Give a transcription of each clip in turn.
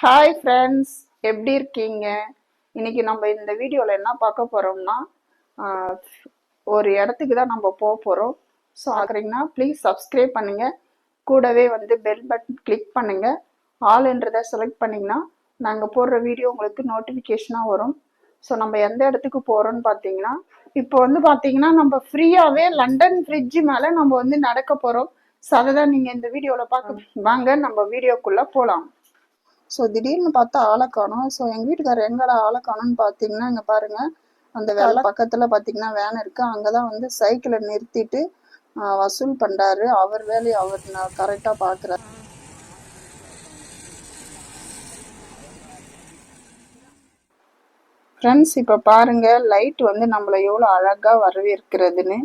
Hi friends, எப்படி இருக்கீங்க? இன்னைக்கு நம்ம இந்த வீடியோவில் என்ன பார்க்க போகிறோம்னா, ஒரு இடத்துக்கு தான் நம்ம போக போகிறோம். ஸோ ஆகுறீங்கன்னா ப்ளீஸ் சப்ஸ்கிரைப் பண்ணுங்கள். கூடவே வந்து பெல் பட்டன் கிளிக் பண்ணுங்கள். ஆல்ன்றதை செலக்ட் பண்ணிங்கன்னா நாங்கள் போடுற வீடியோ உங்களுக்கு நோட்டிஃபிகேஷனாக வரும். ஸோ நம்ம எந்த இடத்துக்கு போகிறோம்னு பார்த்தீங்கன்னா, இப்போ வந்து பார்த்தீங்கன்னா நம்ம ஃப்ரீயாகவே லண்டன் ஃப்ரிட்ஜு மேலே நம்ம வந்து நடக்க போகிறோம். ஸோ அதை தான் நீங்கள் இந்த வீடியோவில் பார்க்க வாங்க நம்ம வீடியோக்குள்ளே போகலாம். ஸோ திடீர்னு பார்த்தா ஆளை காணோம். ஸோ எங்கள் வீட்டுக்காரர் எங்கடா ஆளை காணோம்னு பார்த்தீங்கன்னா, இங்கே பாருங்கள், அந்த வெள்ளை பக்கத்தில் பார்த்தீங்கன்னா வேன் இருக்குது. அங்கே தான் வந்து சைக்கிளை நிறுத்திட்டு வசூல் பண்ணுறாரு. அவர் வேலையை அவர் நான் கரெக்டாக பார்க்குறாரு. ஃப்ரெண்ட்ஸ், இப்போ பாருங்கள் லைட் வந்து நம்மளை எவ்வளோ அழகாக வரவேற்கிறதுன்னு.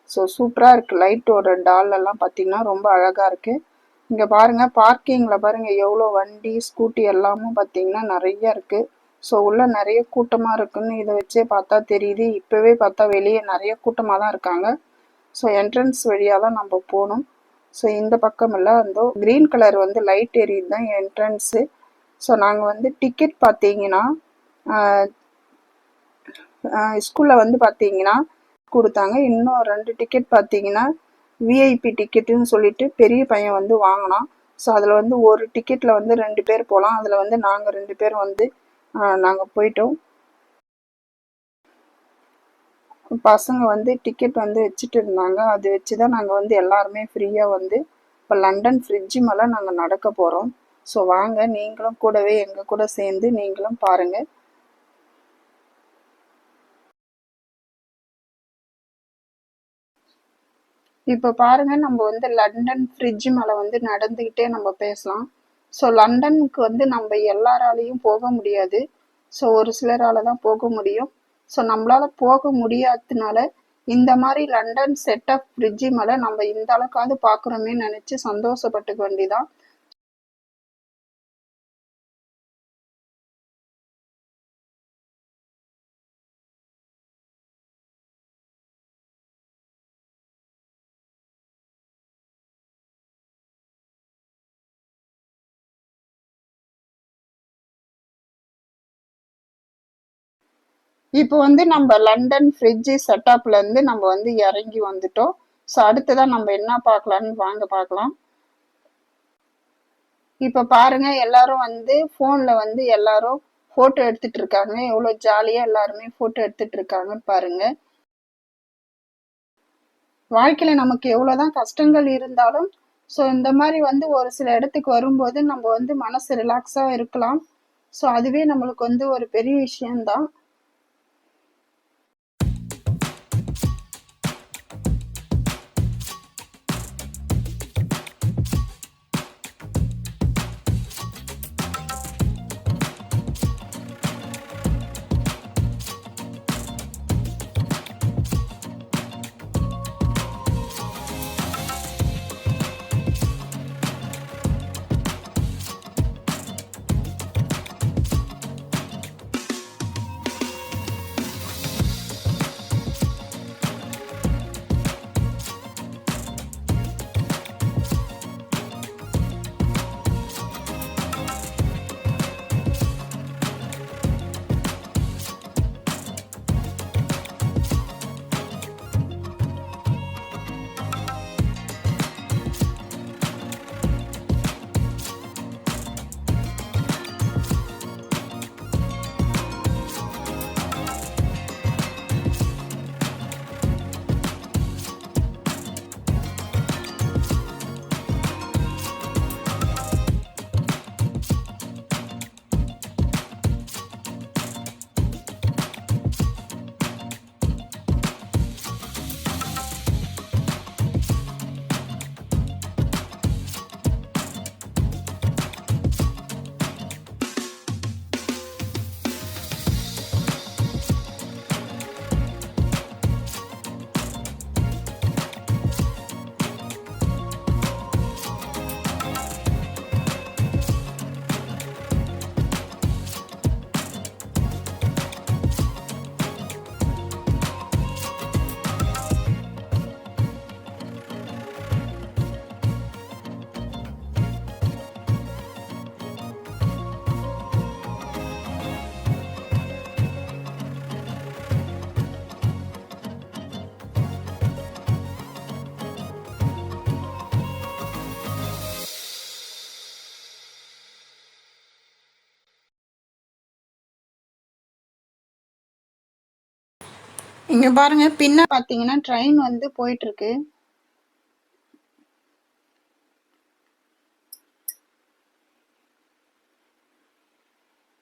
ஸோ சூப்பராக இருக்குது. லைட்டோட டாலெல்லாம் பார்த்தீங்கன்னா ரொம்ப அழகாக இருக்குது. இங்கே பாருங்கள், பார்க்கிங்கில் பாருங்கள் எவ்வளோ வண்டி ஸ்கூட்டி எல்லாமும் பார்த்தீங்கன்னா நிறைய இருக்குது. ஸோ உள்ளே நிறைய கூட்டமாக இருக்குன்னு இதை வச்சே பார்த்தா தெரியுது. இப்போவே பார்த்தா வெளியே நிறைய கூட்டமாக தான் இருக்காங்க. ஸோ என்ட்ரன்ஸ் வழியாக தான் நம்ம போகணும். ஸோ இந்த பக்கம் இல்லை, அந்த க்ரீன் கலர் வந்து லைட் எரியுது தான் என்ட்ரன்ஸு. ஸோ நாங்கள் வந்து டிக்கெட் பார்த்தீங்கன்னா ஸ்கூலில் வந்து பார்த்தீங்கன்னா கொடுத்தாங்க. இன்னும் 2 டிக்கெட் பார்த்தீங்கன்னா விஐபி டிக்கெட்டுன்னு சொல்லிட்டு பெரிய பையன் வந்து வாங்கினான். ஸோ அதில் வந்து ஒரு டிக்கெட்டில் வந்து 2 பேர் போகலாம். அதில் வந்து நாங்கள் 2 பேர் வந்து நாங்கள் போயிட்டோம். பசங்க வந்து டிக்கெட் வந்து வச்சுட்டு இருந்தாங்க. அது வச்சு தான் நாங்கள் வந்து எல்லாருமே ஃப்ரீயாக வந்து இப்போ லண்டன் ஃப்ரிட்ஜு மேலே நாங்கள் நடக்க போகிறோம். ஸோ வாங்க, நீங்களும் கூடவே எங்கள் கூட சேர்ந்து நீங்களும் பாருங்கள். இப்போ பாருங்க, நம்ம வந்து லண்டன் ஃப்ரிட்ஜ் மேலே வந்து நடந்துக்கிட்டே நம்ம பேசலாம். ஸோ லண்டனுக்கு வந்து நம்ம எல்லாராலையும் போக முடியாது. ஸோ ஒரு சிலரால் தான் போக முடியும். ஸோ நம்மளால போக முடியாததுனால இந்த மாதிரி லண்டன் செட்டப் ஃப்ரிட்ஜு மேலே நம்ம இந்த அளவுக்காவது பார்க்குறோமே நினச்சி சந்தோஷப்பட்டுக்க வேண்டிதான். இப்போ வந்து நம்ம லண்டன் ஃப்ரிட்ஜு செட்டப்லேருந்து நம்ம வந்து இறங்கி வந்துட்டோம். ஸோ அடுத்ததான் நம்ம என்ன பார்க்கலான்னு வாங்க பார்க்கலாம். இப்போ பாருங்க, எல்லாரும் வந்து ஃபோனில் வந்து எல்லாரும் ஃபோட்டோ எடுத்துட்டு இருக்காங்க. எவ்வளோ ஜாலியாக எல்லாருமே ஃபோட்டோ எடுத்துட்டு இருக்காங்கன்னு பாருங்க. வாழ்க்கையில் நமக்கு எவ்வளோதான் கஷ்டங்கள் இருந்தாலும் ஸோ இந்த மாதிரி வந்து ஒரு சில இடத்துக்கு வரும்போது நம்ம வந்து மனசு ரிலாக்ஸாக இருக்கலாம். ஸோ அதுவே நம்மளுக்கு வந்து ஒரு பெரிய விஷயம்தான். இங்க பாருங்க, பின்ன பாத்தீங்கன்னா ட்ரெயின் வந்து போயிட்டு இருக்கு.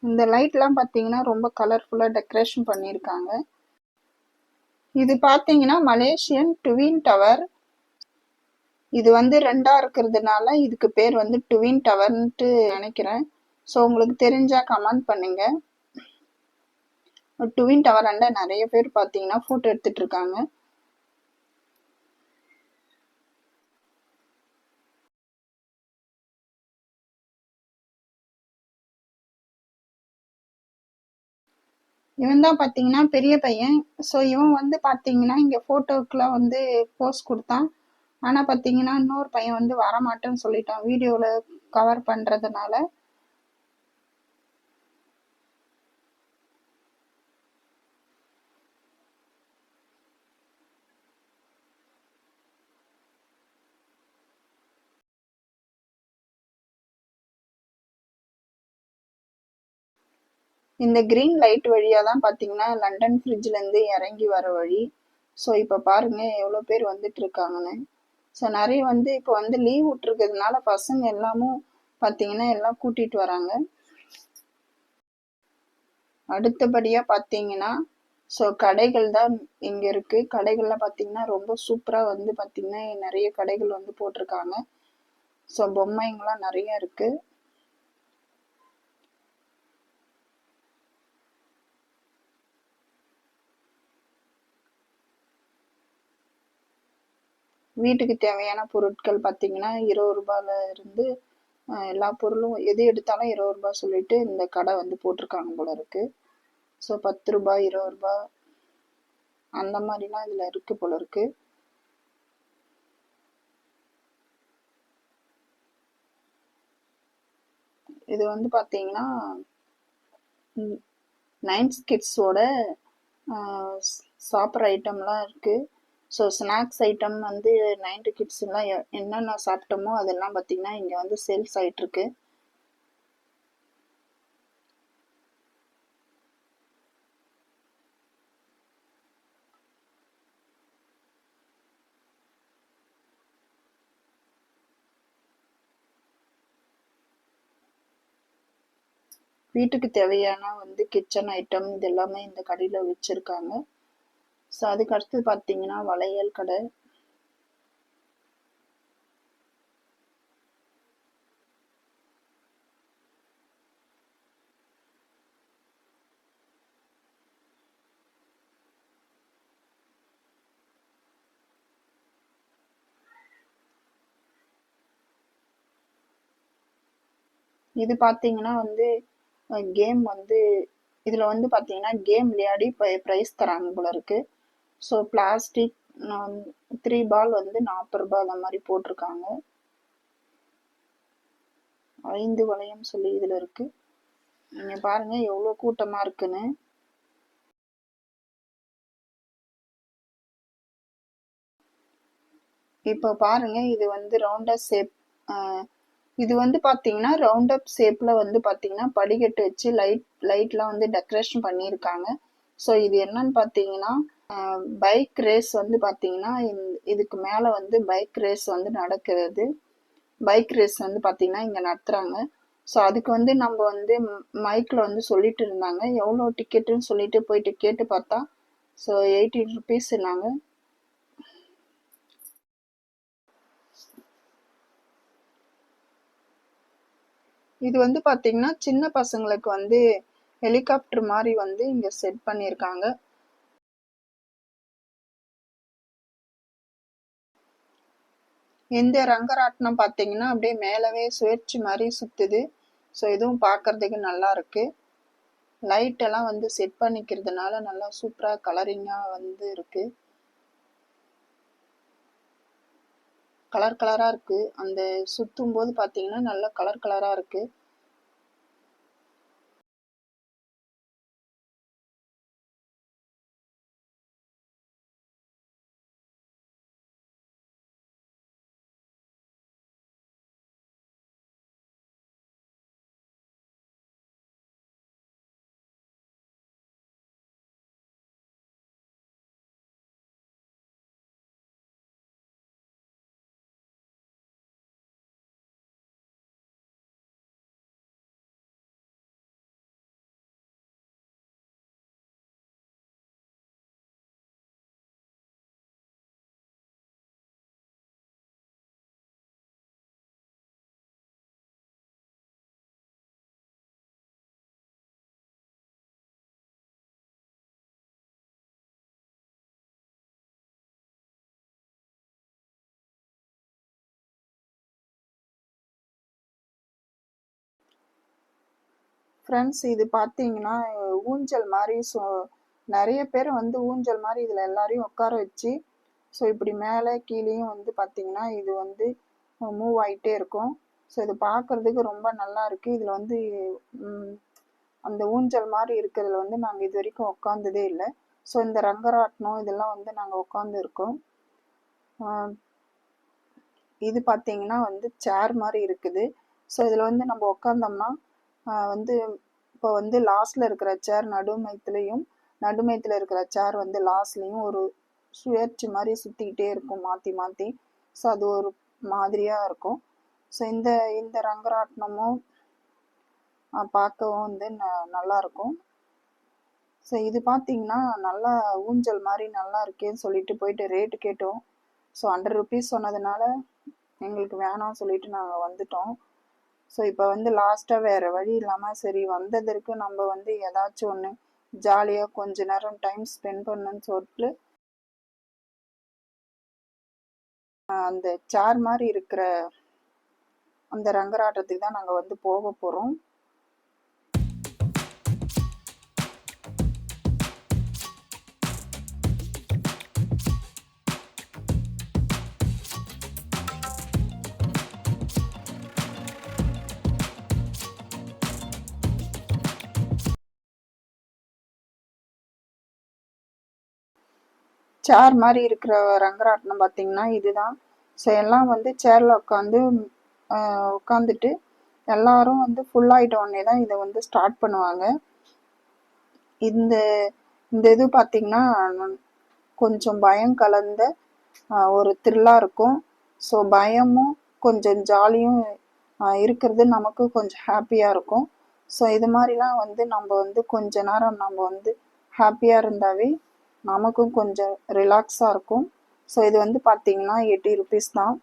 இந்த லைட்லாம் பாத்தீங்கன்னா ரொம்ப கலர்ஃபுல்லா டெக்கரேஷன் பண்ணியிருக்காங்க. இது பாத்தீங்கன்னா மலேசியன் ட்வின் டவர். இது வந்து ரெண்டா இருக்கிறதுனால இதுக்கு பேர் வந்து ட்வின் டவர்ன்ட்டு நினைக்கிறேன். ஸோ உங்களுக்கு தெரிஞ்சா கமெண்ட் பண்ணுங்க. ட்வின் டவர் அண்ட நிறைய பேர் பாத்தீங்கன்னா போட்டோ எடுத்துட்டு இருக்காங்க. இவன் தான் பாத்தீங்கன்னா பெரிய பையன். ஸோ இவன் வந்து பாத்தீங்கன்னா இங்க போட்டோக்குலாம் வந்து போஸ் கொடுத்தான். ஆனா பாத்தீங்கன்னா இன்னொரு பையன் வந்து வரமாட்டேன்னு சொல்லிட்டான் வீடியோல கவர் பண்றதுனால. இந்த கிரீன் லைட் வழியா தான் பாத்தீங்கன்னா லண்டன் பிரிட்ஜ்ல இருந்து இறங்கி வர வழி. ஸோ இப்போ பாருங்க எவ்வளோ பேர் வந்துட்டு இருக்காங்கன்னு. ஸோ நிறைய வந்து இப்போ வந்து லீவ் விட்டுருக்கிறதுனால பசங்க எல்லாமும் பாத்தீங்கன்னா எல்லாம் கூட்டிட்டு வராங்க. அடுத்தபடியா பாத்தீங்கன்னா ஸோ கடைகள் தான் இங்க இருக்கு. கடைகள்ல பாத்தீங்கன்னா ரொம்ப சூப்பரா வந்து பாத்தீங்கன்னா நிறைய கடைகள் வந்து போட்டிருக்காங்க. ஸோ பொம்மைங்கெல்லாம் நிறைய இருக்கு. வீட்டுக்கு தேவையான பொருட்கள் பாத்தீங்கன்னா 20 ரூபாயில இருந்து எல்லா பொருளும் எது எடுத்தாலும் 20 ரூபாய் சொல்லிட்டு இந்த கடை வந்து போட்டிருக்காங்க போல இருக்கு. ஸோ 10 ரூபாய் 20 ரூபாய் அந்த மாதிரிலாம் இதுல இருக்கு போல இருக்கு. இது வந்து பாத்தீங்கன்னா நைன்ஸ் கிட்ஸோட சாப்பிட்ற ஐட்டம்லாம் இருக்கு. ஸோ ஸ்நாக்ஸ் ஐட்டம் வந்து 9 கிட்ஸ் எல்லாம் என்னென்ன சாப்பிட்டோமோ அதெல்லாம் பாத்தீங்கன்னா இங்க வந்து சேல்ஸ் ஆயிட்டு இருக்கு. வீட்டுக்கு தேவையான வந்து கிச்சன் ஐட்டம் இது எல்லாமே இந்த கடையில வச்சிருக்காங்க. ஸோ அதுக்கு அடுத்து பாத்தீங்கன்னா வளையல் கடை. இது பாத்தீங்கன்னா வந்து கேம் வந்து இதுல வந்து பாத்தீங்கன்னா கேம் விளையாடி பிரைஸ் தராங்க போல இருக்கு. ஸோ பிளாஸ்டிக் 3 பால் வந்து 40 ரூபாய் அந்த மாதிரி போட்டிருக்காங்க. 5 வளையம் சொல்லி இதுல இருக்கு. நீங்க பாருங்க எவ்வளவு கூட்டமா இருக்குன்னு. இப்போ பாருங்க இது வந்து ரவுண்டர் ஷேப். இது வந்து பாத்தீங்கன்னா ரவுண்ட் அப் ஷேப்ல வந்து பாத்தீங்கன்னா படிக்கட்டு வச்சு லைட்லாம் வந்து டெக்கரேஷன் பண்ணியிருக்காங்க. ஸோ இது என்னன்னு பாத்தீங்கன்னா பைக் ரேஸ் வந்து பாத்தீங்கன்னா இதுக்கு மேல வந்து பைக் ரேஸ் வந்து நடக்கிறது. பைக் ரேஸ் வந்து பாத்தீங்கன்னா இங்க நடத்துறாங்க. ஸோ அதுக்கு வந்து நம்ம வந்து மைக்ல வந்து சொல்லிட்டு இருந்தாங்க எவ்வளோ டிக்கெட்டுன்னு சொல்லிட்டு போயிட்டு கேட்டு பார்த்தா ஸோ 80 ருபீஸ்னாங்க. இது வந்து பாத்தீங்கன்னா சின்ன பசங்களுக்கு வந்து ஹெலிகாப்டர் மாதிரி வந்து இங்க செட் பண்ணியிருக்காங்க. இந்த ரங்கராட்டினம் பாத்தீங்கன்னா அப்படியே மேலவே சுழற்சி மாதிரி சுத்துது. ஸோ இதுவும் பார்க்கறதுக்கு நல்லா இருக்கு. லைட் எல்லாம் வந்து செட் பண்ணிக்கிறதுனால நல்லா சூப்பரா கலரிங்கா வந்து இருக்கு. கலர் கலரா இருக்கு. அந்த சுத்தும் போது பாத்தீங்கன்னா நல்லா கலர் கலரா இருக்கு. ஃப்ரெண்ட்ஸ் இது பார்த்தீங்கன்னா ஊஞ்சல் மாதிரி. ஸோ நிறைய பேர் வந்து ஊஞ்சல் மாதிரி இதில் எல்லாரையும் உட்கார வச்சு ஸோ இப்படி மேலே கீழேயும் வந்து பார்த்தீங்கன்னா இது வந்து மூவ் ஆகிட்டே இருக்கும். ஸோ இது பார்க்குறதுக்கு ரொம்ப நல்லா இருக்குது. இதில் வந்து அந்த ஊஞ்சல் மாதிரி இருக்கிறதுல வந்து நாங்கள் இது வரைக்கும் உட்காந்ததே இல்லை. ஸோ இந்த ரங்கராட்டினம் இதெல்லாம் வந்து நாங்கள் உட்காந்து இருக்கோம். இது பார்த்தீங்கன்னா வந்து சேர் மாதிரி இருக்குது. ஸோ இதில் வந்து நம்ம உட்காந்தோம்னா வந்து இப்போ வந்து லாஸ்ட்ல இருக்கிற சேர் நடுமையத்தில் இருக்கிற சேர் வந்து லாஸ்ட்லேயும் ஒரு சுழற்சி மாதிரி சுற்றிக்கிட்டே இருக்கும் மாற்றி மாற்றி. ஸோ அது ஒரு மாதிரியாக இருக்கும். ஸோ இந்த இந்த ரங்கராட்டினமும் பார்க்கவும் வந்து நல்லாயிருக்கும். ஸோ இது பார்த்தீங்கன்னா நல்லா ஊஞ்சல் மாதிரி நல்லா இருக்கேன்னு சொல்லிட்டு போயிட்டு ரேட்டு கேட்டோம். ஸோ 100 ருபீஸ் சொன்னதுனால எங்களுக்கு வேணாம்னு சொல்லிட்டு நாங்கள் வந்துட்டோம். ஸோ இப்போ வந்து லாஸ்ட்டாக வேறு வழி இல்லாமல் சரி வந்ததற்கு நம்ம வந்து ஏதாச்சும் ஒன்று ஜாலியாக கொஞ்ச நேரம் டைம் ஸ்பெண்ட் பண்ணணுன்னு சொல்லிட்டு அந்த சேர் மாதிரி இருக்கிற அந்த ரங்கராட்டத்துக்கு தான் நாங்கள் வந்து போக போகிறோம். சேர் மாதிரி இருக்கிற ரங்கராட்டினம் பார்த்தீங்கன்னா இதுதான். ஸோ எல்லாம் வந்து சேரில் உட்காந்துட்டு எல்லாரும் வந்து ஃபுல்லாகிட்ட உடனே தான் இதை வந்து ஸ்டார்ட் பண்ணுவாங்க. இந்த இந்த இது பார்த்திங்கன்னா கொஞ்சம் பயம் கலந்த ஒரு த்ரில்லாக இருக்கும். ஸோ பயமும் கொஞ்சம் ஜாலியும் இருக்கிறது நமக்கு கொஞ்சம் ஹாப்பியாக இருக்கும். ஸோ இது மாதிரிலாம் வந்து நம்ம வந்து கொஞ்ச நேரம் நம்ம வந்து ஹாப்பியாக இருந்தாவே நமக்கும் கொஞ்சம் ரிலாக்ஸாக இருக்கும். ஸோ இது வந்து பார்த்திங்கன்னா 80 ருபீஸ் தான்.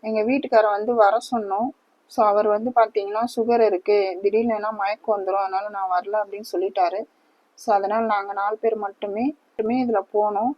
எங்கள் வீட்டுக்காரர் வந்து வர சொன்னோம். ஸோ அவர் வந்து பார்த்திங்கன்னா சுகர் இருக்குது, திடீர்னு ஏன்னா மயக்கம் வந்துடும், அதனால் நான் வரல அப்படின்னு சொல்லிட்டாரு. ஸோ அதனால் நாங்கள் 4 பேர் மட்டுமே இதில் போனோம்.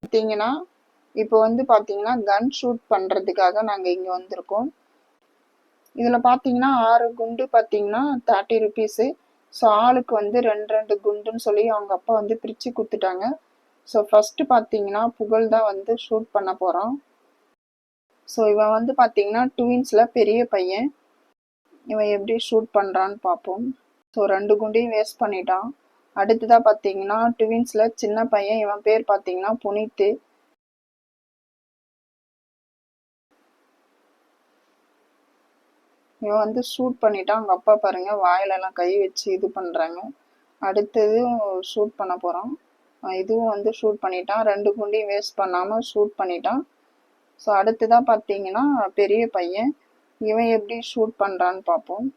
பார்த்தீங்கன்னா இப்போ வந்து பார்த்தீங்கன்னா கன் ஷூட் பண்ணுறதுக்காக நாங்கள் இங்கே வந்திருக்கோம். இதில் பார்த்தீங்கன்னா 6 குண்டு பார்த்தீங்கன்னா 30 ருபீஸு. ஸோ ஆளுக்கு வந்து 2 குண்டுன்னு சொல்லி அவங்க அப்பா வந்து பிரித்து கொடுத்துட்டாங்க. ஸோ ஃபஸ்ட்டு பார்த்தீங்கன்னா புகழ் தான் வந்து ஷூட் பண்ண போகிறான். ஸோ இவன் வந்து பார்த்தீங்கன்னா ட்வின்ஸில் பெரிய பையன். இவன் எப்படி ஷூட் பண்ணுறான்னு பார்ப்போம். ஸோ 2 குண்டையும் வேஸ்ட் பண்ணிட்டான். அடுத்ததாக பார்த்தீங்கன்னா ட்வின்ஸில் சின்ன பையன், இவன் பேர் பார்த்தீங்கன்னா புனித்து. இவன் வந்து ஷூட் பண்ணிட்டான். அவங்க அப்பா பாருங்க வாயிலெல்லாம் கை வச்சு இது பண்ணுறாங்க. அடுத்ததும் ஷூட் பண்ண போகிறான். இதுவும் வந்து ஷூட் பண்ணிட்டான். 2 குண்டையும் வேஸ்ட் பண்ணாமல் ஷூட் பண்ணிட்டான். ஸோ அடுத்ததாக பார்த்தீங்கன்னா பெரிய பையன், இவன் எப்படி ஷூட் பண்ணுறான்னு பார்ப்போம்.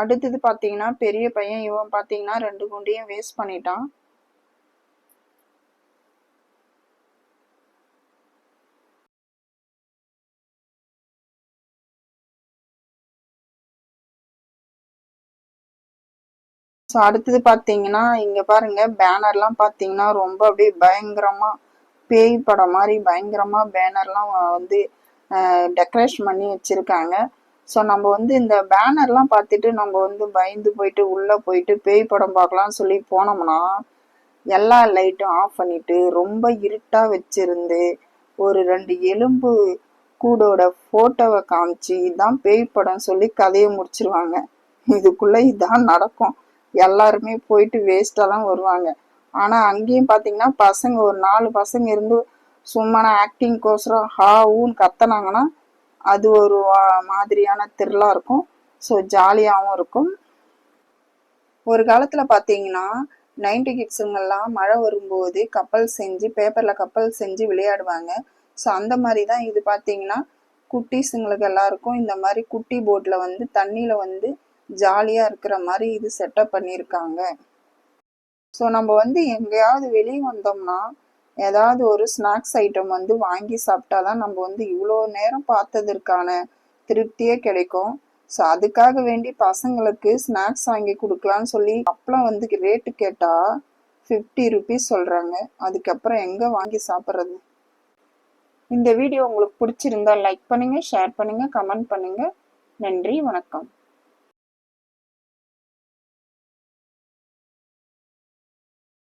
அடுத்தது பார்த்தீங்கன்னா பெரிய பையன், இவன் பார்த்தீங்கன்னா 2 குண்டையும் வேஸ்ட் பண்ணிட்டான். ஸோ அடுத்தது பார்த்தீங்கன்னா இங்கே பாருங்க பேனர்லாம் பார்த்தீங்கன்னா ரொம்ப அப்படியே பயங்கரமாக பேய் படம் மாதிரி பயங்கரமாக பேனர்லாம் வந்து டெக்கரேஷன் பண்ணி வச்சுருக்காங்க. ஸோ நம்ம வந்து இந்த பேனர்லாம் பார்த்துட்டு நம்ம வந்து பயந்து போயிட்டு உள்ளே போயிட்டு பேய் படம் பார்க்கலாம்னு சொல்லி போனோம்னா எல்லா லைட்டும் ஆஃப் பண்ணிட்டு ரொம்ப இருட்டாக வச்சிருந்து ஒரு 2 எலும்பு கூடோட ஃபோட்டோவை காமிச்சு இதான் பேய் படம் சொல்லி கதையை முடிச்சிருவாங்க. இதுக்குள்ள இதான் நடக்கும். எல்லாருமே போயிட்டு வேஸ்ட்டாக தான் வருவாங்க. ஆனால் அங்கேயும் பார்த்தீங்கன்னா பசங்க ஒரு 4 பசங்க இருந்து சும்மா ஆக்டிங்க்கோசரம் ஹா ஊன்னு கத்துனாங்கன்னா அது ஒரு மாதிரியான த்ரில்லாக இருக்கும். ஸோ ஜாலியாகவும் இருக்கும். ஒரு காலத்தில் பார்த்தீங்கன்னா 90 கிட்ஸுங்கெல்லாம் மழை வரும்போது கப்பல் செஞ்சு பேப்பரில் கப்பல் செஞ்சு விளையாடுவாங்க. ஸோ அந்த மாதிரி தான் இது பார்த்தீங்கன்னா குட்டீஸுங்களுக்கு எல்லாருக்கும் இந்த மாதிரி குட்டி போட்டில் வந்து தண்ணியில் வந்து ஜாலியாக இருக்கிற மாதிரி இது செட்டப் பண்ணியிருக்காங்க. ஸோ நம்ம வந்து எங்கேயாவது வெளியே வந்தோம்னா ஏதாவது ஒரு ஸ்நாக்ஸ் ஐட்டம் வந்து வாங்கி சாப்பிட்டா தான் நம்ம வந்து இவ்வளோ நேரம் பார்த்ததற்கான திருப்தியே கிடைக்கும். ஸோ அதுக்காக வேண்டி பசங்களுக்கு ஸ்நாக்ஸ் வாங்கி கொடுக்கலான்னு சொல்லி அப்பளம் வந்து ரேட்டு கேட்டால் 50 ருபீஸ் சொல்கிறாங்க. அதுக்கப்புறம் எங்கே வாங்கி சாப்பிட்றது? இந்த வீடியோ உங்களுக்கு பிடிச்சிருந்தா லைக் பண்ணுங்கள், ஷேர் பண்ணுங்கள், கமெண்ட் பண்ணுங்கள். நன்றி, வணக்கம்.